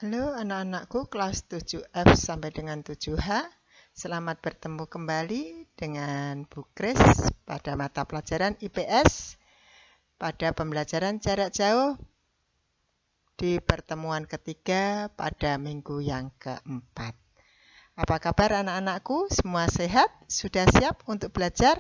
Halo anak-anakku kelas 7F sampai dengan 7H. Selamat bertemu kembali dengan Bu Kris pada mata pelajaran IPS pada pembelajaran jarak jauh di pertemuan ketiga pada minggu yang keempat. Apa kabar anak-anakku? Semua sehat? Sudah siap untuk belajar?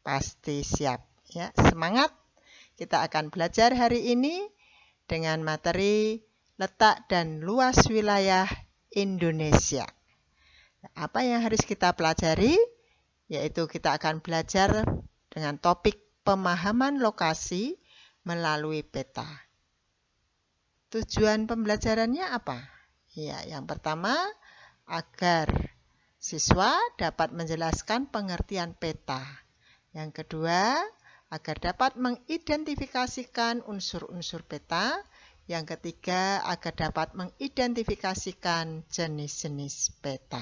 Pasti siap. Ya, semangat. Kita akan belajar hari ini dengan materi letak dan luas wilayah Indonesia. Apa yang harus kita pelajari? Yaitu kita akan belajar dengan topik pemahaman lokasi melalui peta. Tujuan pembelajarannya apa? Ya, yang pertama, agar siswa dapat menjelaskan pengertian peta. Yang kedua, agar dapat mengidentifikasikan unsur-unsur peta. Yang ketiga, agar dapat mengidentifikasikan jenis-jenis peta.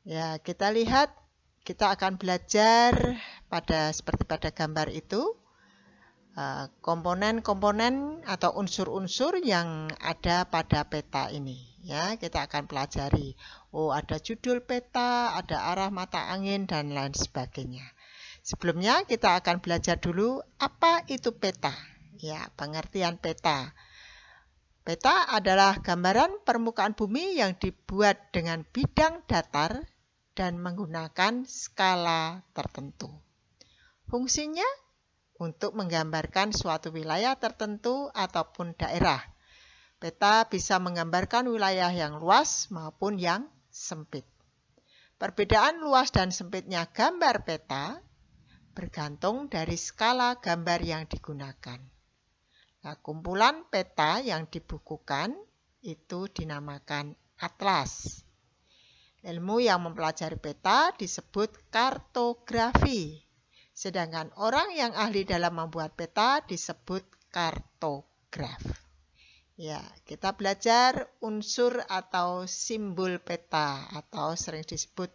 Ya, kita lihat, kita akan belajar seperti pada gambar itu, komponen-komponen atau unsur-unsur yang ada pada peta ini. Ya, kita akan pelajari. Oh, ada judul peta, ada arah mata angin, dan lain sebagainya. Sebelumnya kita akan belajar dulu apa itu peta. Ya, pengertian peta. Peta adalah gambaran permukaan bumi yang dibuat dengan bidang datar dan menggunakan skala tertentu. Fungsinya untuk menggambarkan suatu wilayah tertentu ataupun daerah. Peta bisa menggambarkan wilayah yang luas maupun yang sempit. Perbedaan luas dan sempitnya gambar peta bergantung dari skala gambar yang digunakan. Nah, kumpulan peta yang dibukukan itu dinamakan atlas. Ilmu yang mempelajari peta disebut kartografi. Sedangkan orang yang ahli dalam membuat peta disebut kartograf. Ya, kita belajar unsur atau simbol peta atau sering disebut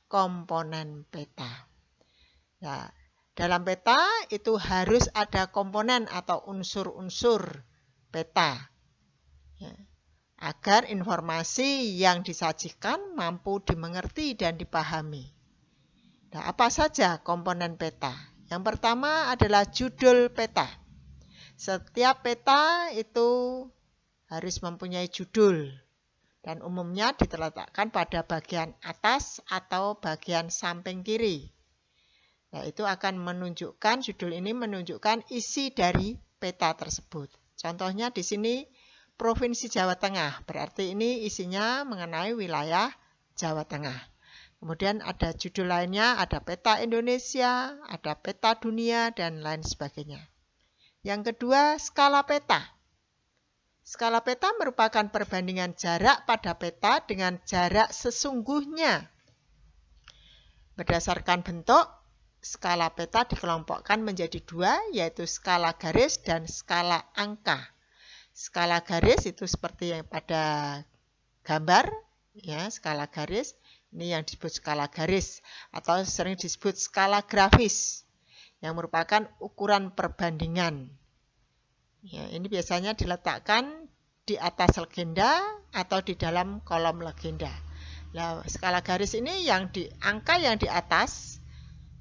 komponen peta. Ya, dalam peta itu harus ada komponen atau unsur-unsur peta. Ya, agar informasi yang disajikan mampu dimengerti dan dipahami. Nah, apa saja komponen peta? Yang pertama adalah judul peta. Setiap peta itu harus mempunyai judul dan umumnya diletakkan pada bagian atas atau bagian samping kiri. Nah, itu akan menunjukkan, judul ini menunjukkan isi dari peta tersebut. Contohnya di sini Provinsi Jawa Tengah, berarti ini isinya mengenai wilayah Jawa Tengah. Kemudian ada judul lainnya, ada peta Indonesia, ada peta dunia, dan lain sebagainya. Yang kedua, skala peta. Skala peta merupakan perbandingan jarak pada peta dengan jarak sesungguhnya. Berdasarkan bentuk, skala peta dikelompokkan menjadi dua, yaitu skala garis dan skala angka. Skala garis itu seperti yang pada gambar, ya, skala garis. Ini yang disebut skala garis atau sering disebut skala grafis, yang merupakan ukuran perbandingan. Ya, ini biasanya diletakkan di atas legenda atau di dalam kolom legenda. Nah, skala garis ini yang angka yang di atas,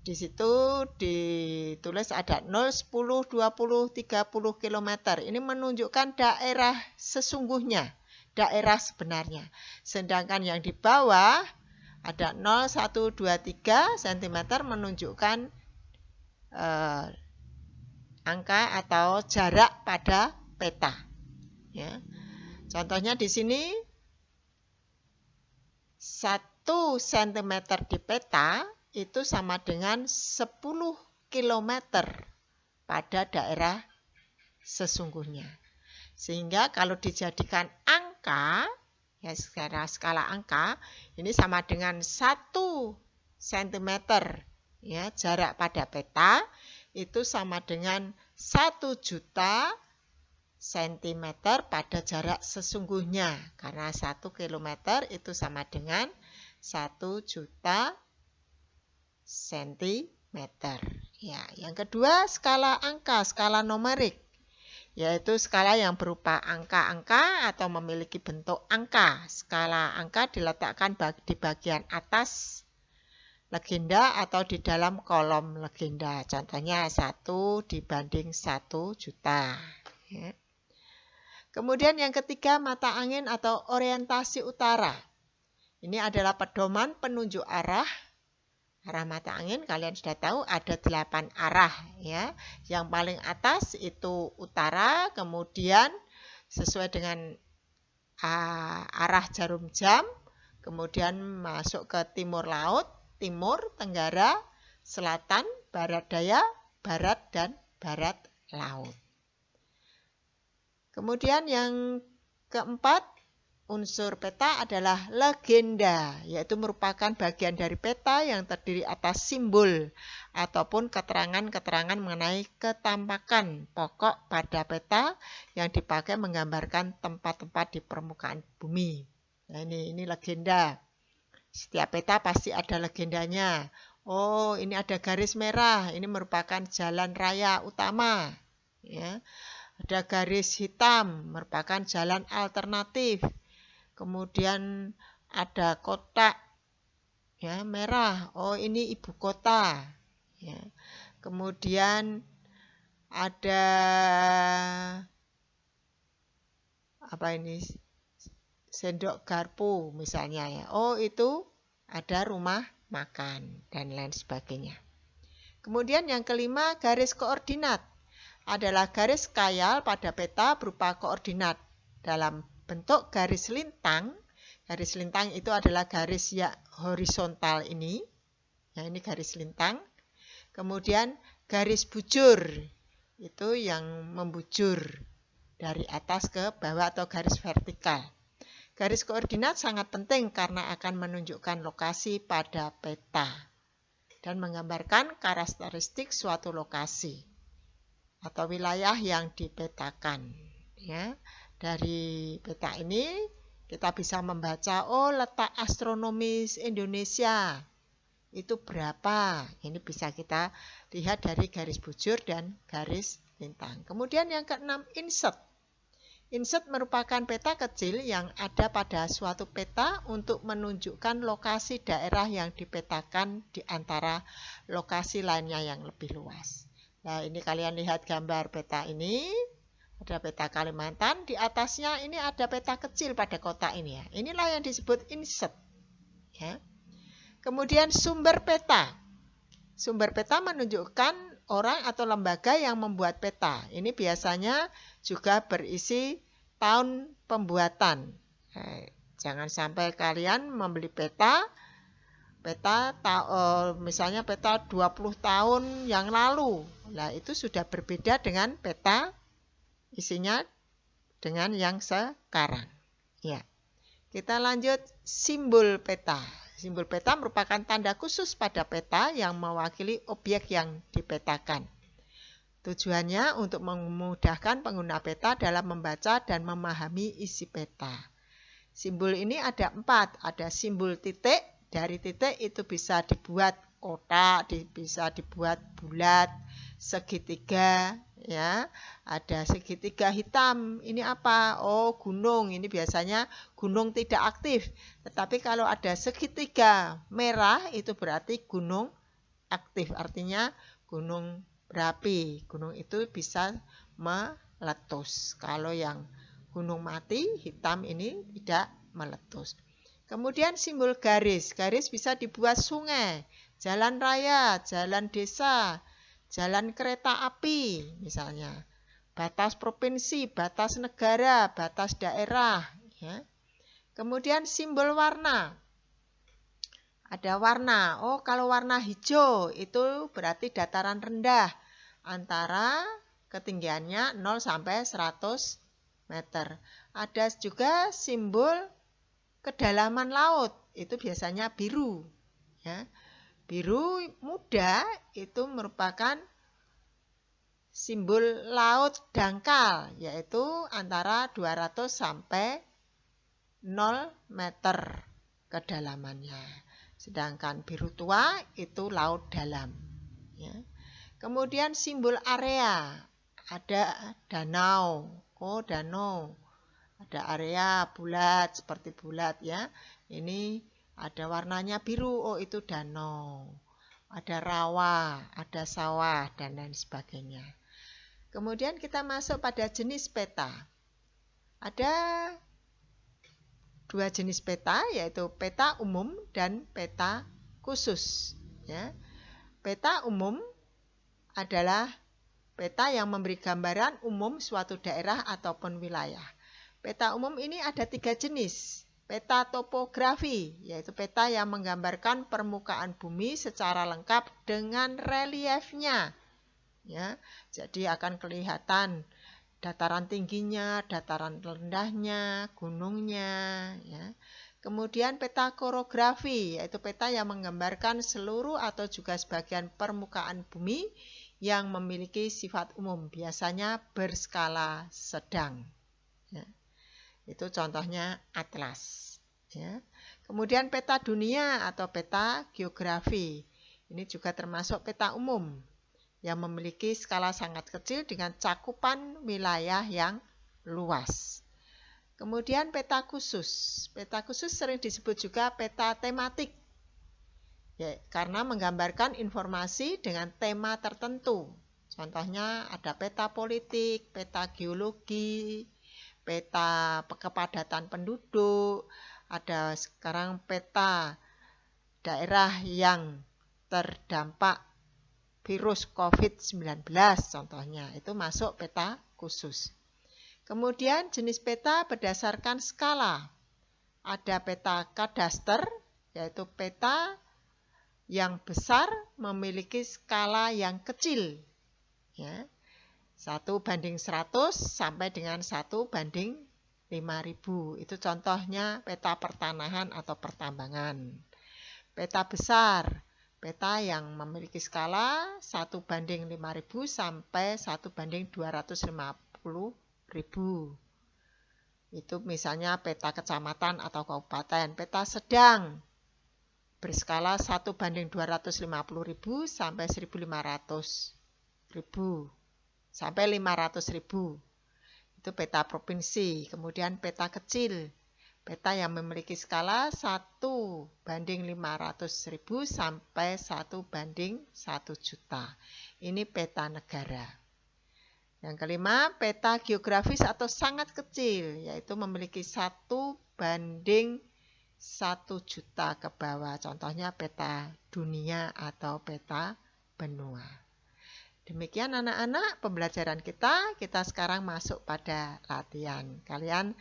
di situ ditulis ada 0, 10, 20, 30 km. Ini menunjukkan daerah sesungguhnya, daerah sebenarnya. Sedangkan yang di bawah ada 0, 1, 2, 3 cm menunjukkan angka atau jarak pada peta. Ya. Contohnya di sini 1 cm di peta itu sama dengan 10 km pada daerah sesungguhnya. Sehingga kalau dijadikan angka, ya secara skala angka, ini sama dengan 1 cm ya, jarak pada peta itu sama dengan 1 juta cm pada jarak sesungguhnya. Karena 1 km itu sama dengan 1 juta cm. Ya, yang kedua skala angka, skala numerik. yaitu skala yang berupa angka-angka atau memiliki bentuk angka. Skala angka diletakkan di bagian atas legenda atau di dalam kolom legenda. Contohnya 1 dibanding 1 juta. Ya. Kemudian yang ketiga, mata angin atau orientasi utara. Ini adalah pedoman penunjuk arah. Arah mata angin kalian sudah tahu ada 8 arah ya. Yang paling atas itu utara, kemudian sesuai dengan arah jarum jam, kemudian masuk ke timur laut, timur, tenggara, selatan, barat daya, barat dan barat laut. Kemudian yang keempat, unsur peta adalah legenda, yaitu merupakan bagian dari peta yang terdiri atas simbol ataupun keterangan-keterangan mengenai ketampakan pokok pada peta yang dipakai menggambarkan tempat-tempat di permukaan bumi. Nah, ini legenda. Setiap peta pasti ada legendanya. Oh, ini ada garis merah, ini merupakan jalan raya utama. Ya. Ada garis hitam, merupakan jalan alternatif. Kemudian ada kotak ya merah, oh ini ibu kota. Ya. Kemudian ada apa ini sendok garpu misalnya ya. Oh itu ada rumah makan dan lain sebagainya. Kemudian yang kelima, garis koordinat adalah garis khayal pada peta berupa koordinat dalam bentuk garis lintang. Garis lintang itu adalah garis ya horizontal ini. Ya, ini garis lintang. Kemudian garis bujur. Itu yang membujur dari atas ke bawah atau garis vertikal. Garis koordinat sangat penting karena akan menunjukkan lokasi pada peta dan menggambarkan karakteristik suatu lokasi atau wilayah yang dipetakan. Ya. Dari peta ini kita bisa membaca, oh letak astronomis Indonesia itu berapa. Ini bisa kita lihat dari garis bujur dan garis lintang. Kemudian yang keenam, insert. Insert merupakan peta kecil yang ada pada suatu peta untuk menunjukkan lokasi daerah yang dipetakan di antara lokasi lainnya yang lebih luas. Nah, ini kalian lihat gambar peta ini. Ada peta Kalimantan, di atasnya ini ada peta kecil pada kotak ini ya. Inilah yang disebut insert. Ya. Kemudian sumber peta. Sumber peta menunjukkan orang atau lembaga yang membuat peta. Ini biasanya juga berisi tahun pembuatan. Jangan sampai kalian membeli peta misalnya peta 20 tahun yang lalu. Nah, itu sudah berbeda dengan peta isinya dengan yang sekarang. Ya. Kita lanjut simbol peta. Simbol peta merupakan tanda khusus pada peta yang mewakili objek yang dipetakan. Tujuannya untuk memudahkan pengguna peta dalam membaca dan memahami isi peta. Simbol ini ada 4. Ada simbol titik. Dari titik itu bisa dibuat kotak, bisa dibuat bulat, segitiga, ya. Ada segitiga hitam. Ini apa? Oh, gunung. Ini biasanya gunung tidak aktif. Tetapi kalau ada segitiga merah itu berarti gunung aktif. Artinya gunung berapi. Gunung itu bisa meletus. Kalau yang gunung mati hitam ini tidak meletus. Kemudian simbol garis. Garis bisa dibuat sungai, jalan raya, jalan desa, jalan kereta api misalnya. Batas provinsi, batas negara, batas daerah. Ya. Kemudian simbol warna. Ada warna. Oh, kalau warna hijau itu berarti dataran rendah. Antara ketinggiannya 0 sampai 100 meter. Ada juga simbol kedalaman laut, itu biasanya biru. Ya. Biru muda itu merupakan simbol laut dangkal, yaitu antara 200 sampai 0 meter kedalamannya. Sedangkan biru tua itu laut dalam. Ya. Kemudian simbol area. ada danau. Oh, danau. Ada area bulat seperti bulat ya. Ini ada warnanya biru. Oh, itu danau. Ada rawa, ada sawah dan lain sebagainya. Kemudian kita masuk pada jenis peta. Ada dua jenis peta, yaitu peta umum dan peta khusus. Ya. Peta umum adalah peta yang memberi gambaran umum suatu daerah ataupun wilayah. Peta umum ini ada 3 jenis. Peta topografi, yaitu peta yang menggambarkan permukaan bumi secara lengkap dengan reliefnya. Ya, jadi akan kelihatan dataran tingginya, dataran rendahnya, gunungnya. Ya. Kemudian peta korografi, yaitu peta yang menggambarkan seluruh atau juga sebagian permukaan bumi yang memiliki sifat umum, biasanya berskala sedang. Ya. Itu contohnya atlas. Ya. Kemudian peta dunia atau peta geografi. Ini juga termasuk peta umum yang memiliki skala sangat kecil dengan cakupan wilayah yang luas. Kemudian peta khusus. Peta khusus sering disebut juga peta tematik. Ya, karena menggambarkan informasi dengan tema tertentu. Contohnya ada peta politik, peta geologi, peta kepadatan penduduk, ada sekarang peta daerah yang terdampak virus COVID-19 contohnya, itu masuk peta khusus. Kemudian jenis peta berdasarkan skala. Ada peta kadaster, yaitu peta yang besar memiliki skala yang kecil. Ya. 1:100 sampai dengan 1:5000. Itu contohnya peta pertanahan atau pertambangan. Peta besar, peta yang memiliki skala 1:5000 sampai 1:250.000. Itu misalnya peta kecamatan atau kabupaten. Peta sedang berskala 1:250.000 sampai 1.500.000. Sampai 500.000. Itu peta provinsi. Kemudian peta kecil. Peta yang memiliki skala 1:500.000 sampai 1:1 juta. Ini peta negara. Yang kelima, peta geografis atau sangat kecil, yaitu memiliki 1:1 juta ke bawah. Contohnya peta dunia atau peta benua. Demikian anak-anak pembelajaran kita sekarang masuk pada latihan. Kalian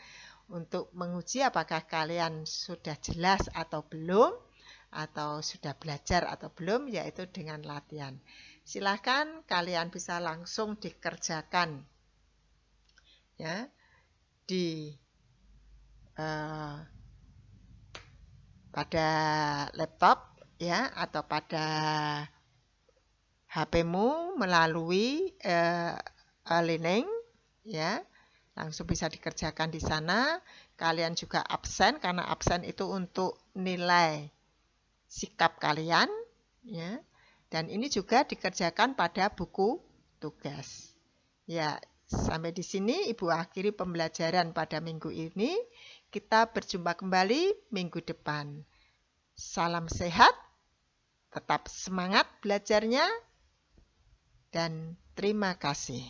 untuk menguji apakah kalian sudah jelas atau belum, atau sudah belajar atau belum, yaitu dengan latihan. Silahkan kalian bisa langsung dikerjakan ya pada laptop ya atau pada HP-mu melalui e-learning ya, langsung bisa dikerjakan di sana. Kalian juga absen karena absen itu untuk nilai sikap kalian ya. Dan ini juga dikerjakan pada buku tugas. Ya, sampai di sini Ibu akhiri pembelajaran pada minggu ini. Kita berjumpa kembali minggu depan. Salam sehat, tetap semangat belajarnya. Dan terima kasih.